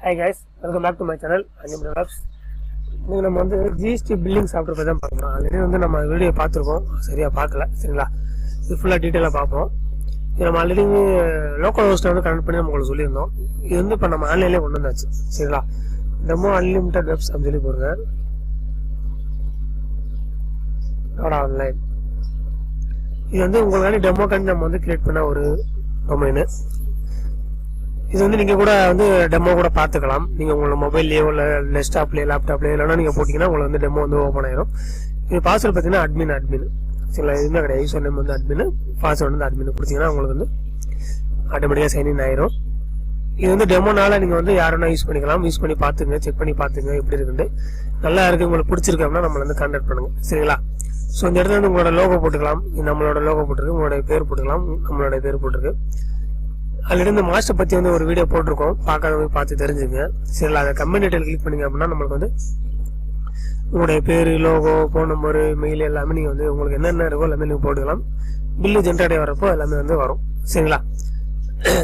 Hi guys, welcome back to my channel. இன்னைக்கு நம்ம வந்து ஜிஎஸ்டி பில்லிங் சாஃப்ட்வேர் பற்றி தான் பார்க்குறோம். ஆல்ரெடி வந்து நம்ம வீடியோ பார்த்துருக்கோம், சரியாக பார்க்கல, சரிங்களா? இது ஃபுல்லாக டீட்டெயிலாக பார்ப்போம். இது நம்ம ஆல்ரெடி லோக்கல் ஹோஸ்ட்டில் வந்து கனெக்ட் பண்ணி நம்ம உங்களுக்கு சொல்லியிருந்தோம். இது வந்து இப்போ நம்ம ஆன்லைன்லேயே கொண்டு வந்தாச்சு, சரிங்களா? டெமோ அன்லிமிட்டட் வெப்ஸ் அப்படின்னு சொல்லி போடுங்க. ஆன்லைன் இது வந்து உங்களுக்காண்டி டெமோக்காண்டி நம்ம வந்து கிரியேட் பண்ண ஒரு டொமைனு. இது வந்து நீங்கள் கூட வந்து டெமோ கூட பார்த்துக்கலாம். நீங்கள் உங்களோட மொபைல்லையோ இல்லை டெஸ்க்டாப்லேயோ லேப்டாப்லேயோ இல்லைனா நீங்கள் போட்டிங்கன்னா உங்களுக்கு வந்து டெமோ வந்து ஓப்பன் ஆயிடும். இது பாஸ்வேர்டு பார்த்தீங்கன்னா அட்மின் சரிங்களா? எதுவுமே கிடையாது. யூசர் நேம் வந்து அட்மின், பாஸ்வேர்டு வந்து அட்மின் கொடுத்தீங்கன்னா உங்களுக்கு வந்து ஆட்டோமேட்டிக்காக சைன்இன் ஆயிரும். இது வந்து டெமோனால நீங்கள் வந்து யாருன்னா யூஸ் பண்ணிக்கலாம். யூஸ் பண்ணி பார்த்துங்க, செக் பண்ணி பார்த்துங்க எப்படி இருக்குன்னு. நல்லா இருக்குது, உங்களுக்கு பிடிச்சிருக்கு அப்படின்னா நம்மளை வந்து கான்டாக்ட் பண்ணுங்கள், சரிங்களா? ஸோ இந்த இடத்துல வந்து உங்களோட லோகோ போட்டுக்கலாம். நம்மளோட லோகோ போட்டிருக்கு, உங்களோட பேர் போட்டுக்கலாம், நம்மளோட பேர் போட்டிருக்கு. ஆல்ரெடி இந்த மாஸ்டர் பற்றி வந்து ஒரு வீடியோ போட்டிருக்கோம், பார்க்காதவங்க பார்த்து தெரிஞ்சுங்க, சரிங்களா? அதை கம்பெனி டீட்டெயில் கிளிக் பண்ணிங்க அப்படின்னா நம்மளுக்கு வந்து உங்களுடைய பேர், லோகோ, ஃபோன் நம்பரு, மெயில் எல்லாமே நீங்கள் வந்து உங்களுக்கு என்னென்ன இருக்கோ எல்லாமே நீங்கள் போட்டுக்கலாம். பில்லு ஜென்ரேட் வரப்போ எல்லாமே வந்து வரும், சரிங்களா?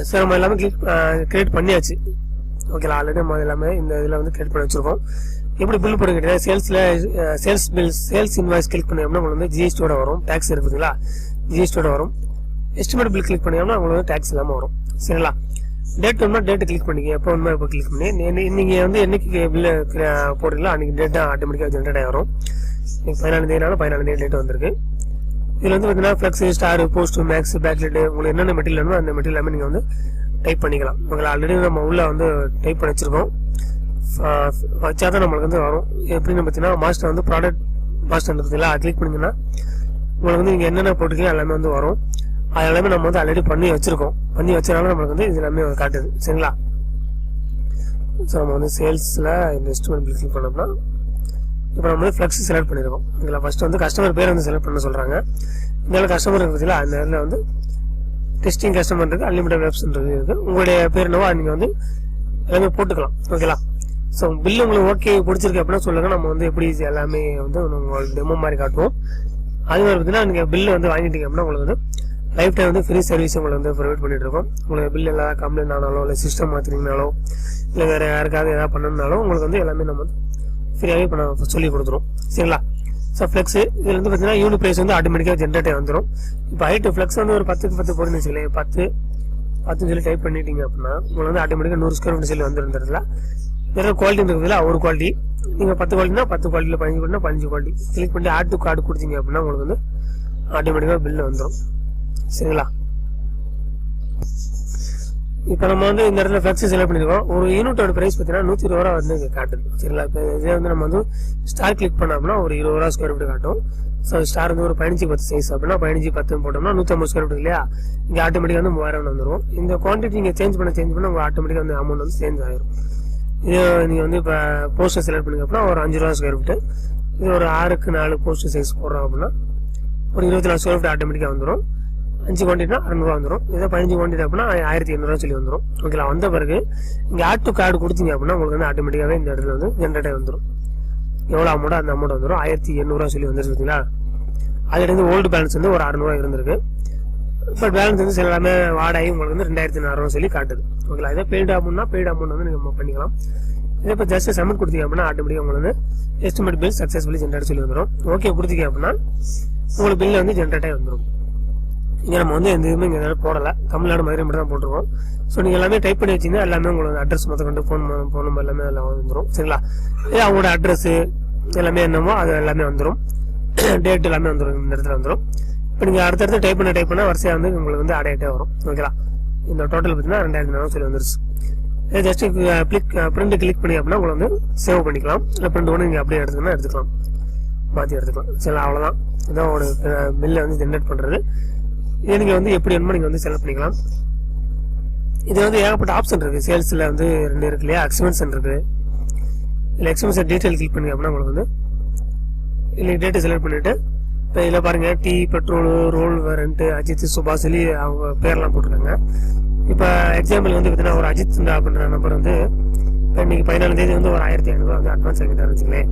சரி, நம்ம எல்லாமே கிரியேட் பண்ணியாச்சு, ஓகேங்களா? ஆல்ரெடி நம்ம எல்லாமே இந்த இதில் வந்து கிரியேட் பண்ணி வச்சுருக்கோம். எப்படி பில் போட கேட்டீங்கன்னா சேல்ஸ் இன்வாய்ஸ் கிளிக் பண்ணி அப்படின்னா உங்களுக்கு வந்து ஜிஎஸ்டியோட வரும். டேக்ஸ் இருக்குதுங்களா? ஜிஎஸ்டியோட வரும். எஸ்டிமேட் பில் கிளிக் பண்ணிங்கன்னா உங்களுக்கு வந்து டேக்ஸ் இல்லாமல் வரும், சரிங்களா? டேட் வேணும்னா டேட்டு கிளிக் பண்ணிக்க, எப்போ வேணுமோ எப்போ கிளிக் பண்ணி நீங்கள் வந்து என்னைக்கு பில்லு போடுறீங்களோ அன்றைக்கி டேட் தான் ஆட்டோமேட்டிக்காக ஜென்ரேட் ஆகி வரும். நீங்கள் 14 தேதினாலும் 14 தேதி டேட் வந்திருக்கு. இதில் வந்து பார்த்தீங்கன்னா ஃப்ளெக்ஸ், ஸ்டார், போஸ்ட், மேக்ஸ், பேக்லெட், உங்களுக்கு என்னென்ன மெட்டீரியல் வேணுமோ அந்த மெட்டீரியல் எல்லாமே நீங்கள் வந்து டைப் பண்ணிக்கலாம். உங்களை ஆல்ரெடி நம்ம உள்ள வந்து டைப் பண்ணி வச்சுருக்கோம், வச்சா தான் நம்மளுக்கு வந்து வரும். எப்படின்னு பார்த்தீங்கன்னா மாஸ்டர் வந்து ப்ராடக்ட் மாஸ்டர் இருக்குதுல்ல, அது கிளிக் பண்ணிங்கன்னா உங்களுக்கு வந்து நீங்கள் என்னென்ன போட்டுருக்கீங்க எல்லாமே வந்து வரும். அது எல்லாமே நம்ம வந்து ஆல்ரெடி பண்ணி வச்சிருக்கோம். பண்ணி வச்சனால நம்மளுக்கு வந்து இது எல்லாமே காட்டுது, சரிங்களா? ஸோ நம்ம வந்து சேல்ஸில் இந்த எஸ்டிமேட் பில் கிளிக் பண்ணோம்னா இப்போ நம்ம வந்து ஃப்ளெக்ஸ் செலக்ட் பண்ணியிருக்கோம். இதில் ஃபஸ்ட்டு வந்து கஸ்டமர் பேர் வந்து செலக்ட் பண்ண சொல்கிறாங்க. இதனால கஸ்டமர் இருக்குதுல்ல, அந்த இதில் வந்து டெஸ்டிங் கஸ்டமர் இருக்குது, அன்லிமிட்டட் வெப்ஸ்ன்றது இருக்குது. உங்களுடைய பேர் என்னவோ நீங்கள் வந்து எல்லாமே போட்டுக்கலாம், ஓகேங்களா? ஸோ பில்லு உங்களுக்கு ஓகே பிடிச்சிருக்கு அப்படின்னா சொல்லுங்கள், நம்ம வந்து எப்படி எல்லாமே வந்து உங்களுக்கு டெமோ மாதிரி காட்டுவோம். அது மாதிரி பார்த்தீங்கன்னா நீங்கள் பில்லு வந்து வாங்கிட்டீங்க அப்படின்னா உங்களுக்கு வந்து லைஃப் டைம் வந்து ஃப்ரீ சர்வீஸ் உங்களுக்கு வந்து ப்ரொவைட் பண்ணிட்டு இருக்கோம். உங்களுக்கு பில் எல்லாம் கம்ப்ளைண்ட் ஆனாலும் இல்லை சிஸ்டம் மாற்றினீங்கனாலோ இல்லை வேறு யாருக்காவது எதாவது பண்ணணுனாலும் உங்களுக்கு வந்து எல்லாமே நம்ம வந்து ஃப்ரீயாகவே பண்ண சொல்லி கொடுத்துரும், சரிங்களா? ஸோ ஃப்ளெக்ஸ் இதில் வந்து பார்த்தீங்கன்னா யூனிட் ப்ரைஸ் வந்து ஆட்டோமேட்டிக்காக ஜென்ரேட் ஆகி வந்துடும். இப்போ ஹைட்டு ஃப்ளெக்ஸ் வந்து ஒரு 10க்கு 10 போடுன்னு வச்சுக்கலேன், 10 சொல்லி டைப் பண்ணிட்டீங்க அப்படின்னா உங்களுக்கு வந்து ஆட்டோமேட்டிக்காக 100 ஸ்கொயர் ஃபீட் சொல்லி வந்துருந்துருதுல. வேறு குவாலிட்டி இருக்குதுல்ல, ஒரு குவாலிட்டி நீங்கள் 10 குவாலிட்டினா 10 குவாலிட்டியில் 15 குவாலிட்டினா 15 குவாலிட்டி கிளிக் பண்ணி ஆட் டு கார்டு கொடுத்தீங்க அப்படின்னா உங்களுக்கு வந்து ஆட்டோமேட்டிக்காக பில்லு வந்துடும், சரிங்களா? இப்போ நம்ம வந்து இந்த இடத்துல ஃப்ளெக்ஸ் செலக்ட் பண்ணியிருக்கோம். ஒரு யூனிட்டோட ப்ரைஸ் பார்த்தீங்கன்னா 120 ரூபா வந்து இங்கே காட்டுது, சரிங்களா? இப்போ இதே வந்து நம்ம வந்து ஸ்டார் கிளிக் பண்ணோம்னா ஒரு 20 ரூபா ஸ்கொயர் ஃபீட் காட்டும். ஸோ ஸ்டார் வந்து ஒரு 15x10 சைஸ் அப்படின்னா 15x10 போட்டோம்னா 150 ஸ்கொயர் ஃபீட் இல்லையா? இங்கே ஆட்டோமேட்டிக்காக வந்து 3000 வந்துடும். இந்த குவான்டிட்டி நீங்கள் சேஞ்ச் பண்ண உங்களுக்கு ஆட்டோமேட்டிக்காக வந்து அமௌண்ட் வந்து சேஞ்ச் ஆகிடும். இது நீங்கள் வந்து இப்போ போஸ்டர் செலக்ட் பண்ணிங்க அப்படின்னா ஒரு 5 ரூபா ஸ்கொயர் ஃபீட்டு. இது ஒரு 6க்கு 4 போஸ்டர் சைஸ் போடுறோம் அப்படின்னா ஒரு 24 ஸ்கொயர் ஃபீட் ஆட்டோமேட்டிக்காக வந்துடும். 5 குவான்டிட்டினா 600 வந்துடும். இதே 15 குவான்டிட்டி அப்படின்னா 1800 சொல்லி வந்துடும், ஓகேங்களா? வந்த பிறகு இங்கே ஆட் டு கார்டு கொடுத்தீங்க அப்படின்னா உங்களுக்கு வந்து ஆட்டோமேட்டிக்காகவே இந்த இடத்துல வந்து ஜென்ரேட் ஆகி வந்துடும். எவ்வளோ அமௌண்ட்டோ அந்த அமௌண்ட் வந்துடும். 1800 சொல்லி வந்துருக்குங்களா? அதில் வந்து ஓல்டு பேலன்ஸ் வந்து ஒரு 600 இருந்திருக்கு. பட் பேலன்ஸ் வந்து சில எல்லாமே வாடாகி உங்களுக்கு வந்து 2400 சொல்லி காட்டுது, ஓகேங்களா? இதே பெய்டு அமௌண்ட் வந்து நீங்கள் பண்ணிக்கலாம். இதே இப்போ ஜஸ்ட் சப்மிட் கொடுத்தீங்க அப்படின்னா ஆட்டோமேட்டிக்காக உங்களுக்கு வந்து எஸ்டிமேட் பில் சக்ஸஸ்ஃபுல்லி ஜென்ரேட் சொல்லி வந்துடும். ஓகே கொடுத்தீங்க அப்படின்னா உங்களுக்கு பில்லு வந்து ஜென்ரேட் ஆகி வந்துடும். இங்கே நம்ம வந்து எந்த இதுவுமே இங்கே போடலை, தமிழ்நாடு மதுரை மட்டும் தான் போட்டிருக்கோம். ஸோ நீங்கள் எல்லாமே டைப் பண்ணி வச்சிங்கன்னா எல்லாமே உங்களுக்கு அட்ரஸ் மொத்தம் கொண்டு ஃபோன் நம்பர் எல்லாமே அதில் வந்துடும், சரிங்களா? இதே அவங்களோட அட்ரஸ்ஸு எல்லாமே என்னமோ அது எல்லாமே வந்துடும். டேட் எல்லாமே வந்துடும், இந்த இடத்துல வந்துடும். இப்போ நீங்கள் அடுத்தடுத்து டைப் பண்ண வரிசையாக வந்து உங்களுக்கு வந்து ஆட் வரும், ஓகேங்களா? இந்த டோட்டல் பார்த்தீங்கன்னா 2400 சொல்லி வந்துருச்சு. இது ஜஸ்ட் பிரிண்ட் கிளிக் பண்ணி அப்படின்னா உங்களை வந்து சேவ் பண்ணிக்கலாம். இல்லை பிரிண்ட் ஒன்று நீங்கள் அப்படியே எடுத்துக்கலாம், மாற்றி எடுத்துக்கலாம், சரி? அவ்வளோதான். இதான் ஒரு பில்லை வந்து ஜென்ரேட் பண்ணுறது. இதை நீங்கள் வந்து எப்படி வேணுமோ நீங்கள் வந்து செலக்ட் பண்ணிக்கலாம். இது வந்து ஏகப்பட்ட ஆப்ஷன் இருக்குது. சேல்ஸில் வந்து 2 இருக்கு இல்லையா? எக்ஸ்பென்ஷன் இருக்குது. இல்லை எக்ஸ்பென்ஷன் டீட்டெயில் கிளிக் பண்ணி அப்படின்னா உங்களுக்கு வந்து இல்லை டேட்டை செலக்ட் பண்ணிவிட்டு இப்போ இதில் பாருங்கள் டீ, பெட்ரோல், ரோல் ரெண்ட்டு, அஜித், சுபாஷ் சொல்லி அவங்க பேர்லாம் போட்டிருக்காங்க. இப்போ எக்ஸாம்பிள் வந்து பார்த்தீங்கன்னா ஒரு அஜித் அப்படின்ற நம்பர் வந்து இப்போ இன்றைக்கி 14 தேதி வந்து ஒரு 1500 வந்து அட்வான்ஸ் ஆகிட்டு இருந்துச்சுங்களேன்.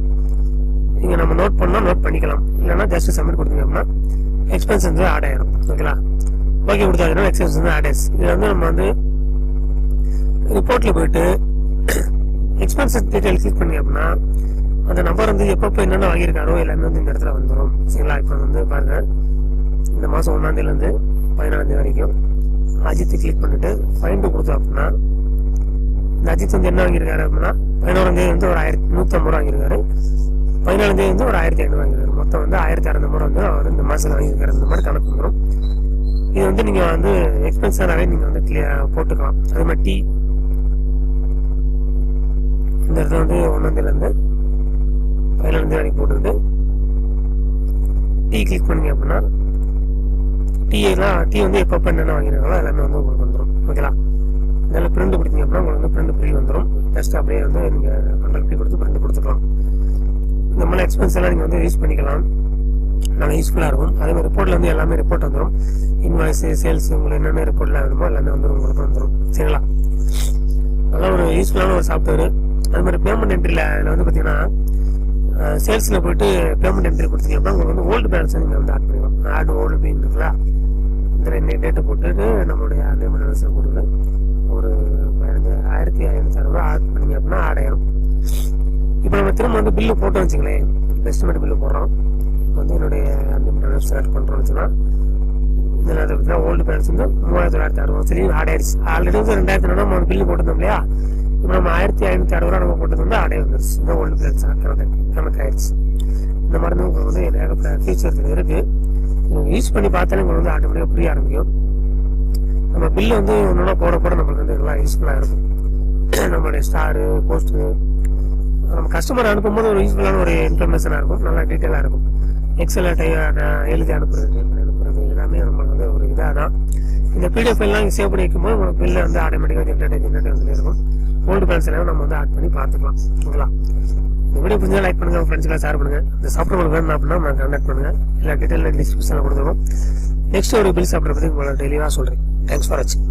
இங்கே நம்ம நோட் பண்ணிக்கலாம். இல்லைன்னா ஜஸ்ட் சப்மிட் கொடுத்தீங்க அப்படின்னா எக்ஸ்பென்ஸ் வந்து ஆட் ஆயிரும், ஓகேங்களா? ஓகே கொடுத்தாங்கன்னா எக்ஸ்பென்ஸ் வந்து ஆட் ஆயிடுச்சு. இதில் வந்து நம்ம வந்து ரிப்போர்ட்டில் போயிட்டு எக்ஸ்பென்சஸ் டீட்டெயில் கிளிக் பண்ணி அப்படின்னா அந்த நம்பர் வந்து எப்பப்போ என்னென்ன வாங்கியிருக்காரோ எல்லாமே வந்து இந்த இடத்துல வந்துடும். சரிங்களா? இப்போ வந்து பாருங்க, இந்த மாதம் 1ஆம் தேதியிலேருந்து 14ஆம் தேதி வரைக்கும் அஜித் கிளிக் பண்ணிட்டு ஃபைண்ட் கொடுத்தோம் அப்படின்னா இந்த அஜித் வந்து என்ன வாங்கியிருக்காரு அப்படின்னா 11ஆம் தேதி வந்து ஒரு 1150 ரூபா வாங்கியிருக்காரு, 14ஆம் தேதி வந்து ஒரு 1500 வாங்கியிருக்காரு. மொத்தம் வந்து 1600 வந்து அவர் இந்த மாதம் வாங்கியிருக்காரு. இந்த மாதிரி கணக்கு வந்துடும். இது வந்து நீங்கள் வந்து எக்ஸ்பென்ஸாகவே நீங்கள் வந்து போட்டுக்கலாம். அதே மாதிரி டீ இந்த இடத்துல வந்து 1ஆம் தேதியிலேருந்து 14ஆம் தேதி வரைக்கும் போட்டுக்கிட்டு டீ கிளிக் பண்ணீங்க அப்படின்னா டீ வந்து எப்பப்போ என்னென்ன வாங்கிருக்காங்களோ எல்லாமே வந்து உங்களுக்கு வந்துடும். ஓகேங்களா? இதெல்லாம் பிரிண்ட் கொடுத்தீங்க அப்படின்னா உங்களுக்கு வந்து பிரிண்ட் ஃப்ரீ வந்துடும். ஜஸ்ட் அப்படியே வந்து நீங்கள் கண்ட்ரோல் பி கொடுத்து பிரிண்ட் கொடுத்துக்கலாம். இந்த மாதிரி எக்ஸ்பென்ஸ் எல்லாம் நீங்கள் வந்து யூஸ் பண்ணிக்கலாம். நல்லா யூஸ்ஃபுல்லாக இருக்கும். அதே மாதிரி ரிப்போர்ட்டில் வந்து எல்லாமே ரிப்போர்ட் வந்துடும். இன்வாய்ஸ், சேல்ஸ், உங்களுக்கு என்னென்ன ரிப்போர்ட்லாம் வேணுமோ எல்லாமே வந்து உங்களுக்கு வந்துடும். சரிங்களா? அதெல்லாம் ஒரு யூஸ்ஃபுல்லான ஒரு சாஃப்ட்வேர். அது மாதிரி பேமெண்ட் என்ட்ரியில் அதில் வந்து பார்த்தீங்கன்னா சேல்ஸில் போய்ட்டு பேமெண்ட் என்ட்ரி கொடுத்தீங்க அப்படின்னா உங்களுக்கு வந்து ஓல்டு பேலன்ஸை நீங்கள் வந்து ஆட் பண்ணிக்கலாம். ஆட் ஓல்டு பின் இருக்குங்களா, இந்த டேட்டை போட்டுட்டு நம்மளுடைய நேம் பேலன்ஸை போட்டுட்டு ஒரு 1560 ஆட் பண்ணிங்க அப்படின்னா ஆட் ஆயிடும். இப்போ நம்ம திரும்ப வந்து பில்லு போட்டோம் வச்சுங்களேன், எஸ்டிமேட் பில்லு போடுறோம். வந்து என்னுடைய அந்த செலக்ட் பண்ணுறோம்னு சொன்னால் இதில் பார்த்தீங்கன்னா ஓல்டு பேலன்ஸ் வந்து 3960 சரி ஆட் ஆயிடுச்சு. ஆல்ரெடி வந்து 2000 நம்ம பில்லு போட்டிருந்தோம் இல்லையா, இப்போ நம்ம 1560 ரூபா நம்ம போட்டது வந்து ஆடே வந்துருச்சு. இந்த ஓல்டு பேலன்ஸ் கணக்கு ஆயிடுச்சு. இந்த மாதிரி தான் உங்களுக்கு வந்து ஏகப்பட்ட ஃபீச்சர்ஸ் இருக்குது. நீங்கள் யூஸ் பண்ணி பார்த்தாலே உங்களுக்கு வந்து ஆட்டோமேட்டிக்காக புரிய ஆரம்பிக்கும். நம்ம பில்லு வந்து ஒன்றா போட நம்மளுக்கு வந்து எல்லாம் யூஸ்ஃபுல்லாக இருக்கும். நம்மளுடைய ஸ்டாரு, போஸ்ட்டு நம்ம கஸ்டமர் அனுப்பும்போது ஒரு யூஸ்ஃபுல்லான ஒரு இன்ஃபர்மேஷனாக இருக்கும். நல்லா டீட்டெயிலாக இருக்கும். எக்ஸலில் எழுதி அனுப்புறது எல்லாமே நம்மளுக்கு வந்து ஒரு இதாக தான். இந்த பிடிஎஃப் எல்லாம் சேவ் பண்ணி வைக்கும்போது உங்களுக்கு பில்லு வந்து ஆட்டோமேட்டிக்காக ஜென்ரேட் வந்து இருக்கும். ஓல்டு பேலன்ஸ் எல்லாம் நம்ம வந்து ஆட் பண்ணி பார்த்துக்கலாம். ஓகேங்களா? இந்த வீடியோ புரிஞ்சால் லைக் பண்ணுங்கள், ஃப்ரெண்ட்ஸ்லாம் ஷேர் பண்ணுங்கள். இந்த சாஃப்ட்வேர் உங்களுக்கு வேணும் அப்படின்னா நம்ம கான்டாக்ட் பண்ணுங்கள். எல்லா டீட்டெயிலும் டிஸ்கிரிப்ஷனில் கொடுத்துருவோம். நெக்ஸ்ட் ஒரு பில் சாஃப்ட்வேர் பற்றி உங்களுக்கு தெளிவாக சொல்கிறேன். தேங்க்ஸ் ஃபார் வாட்சிங்.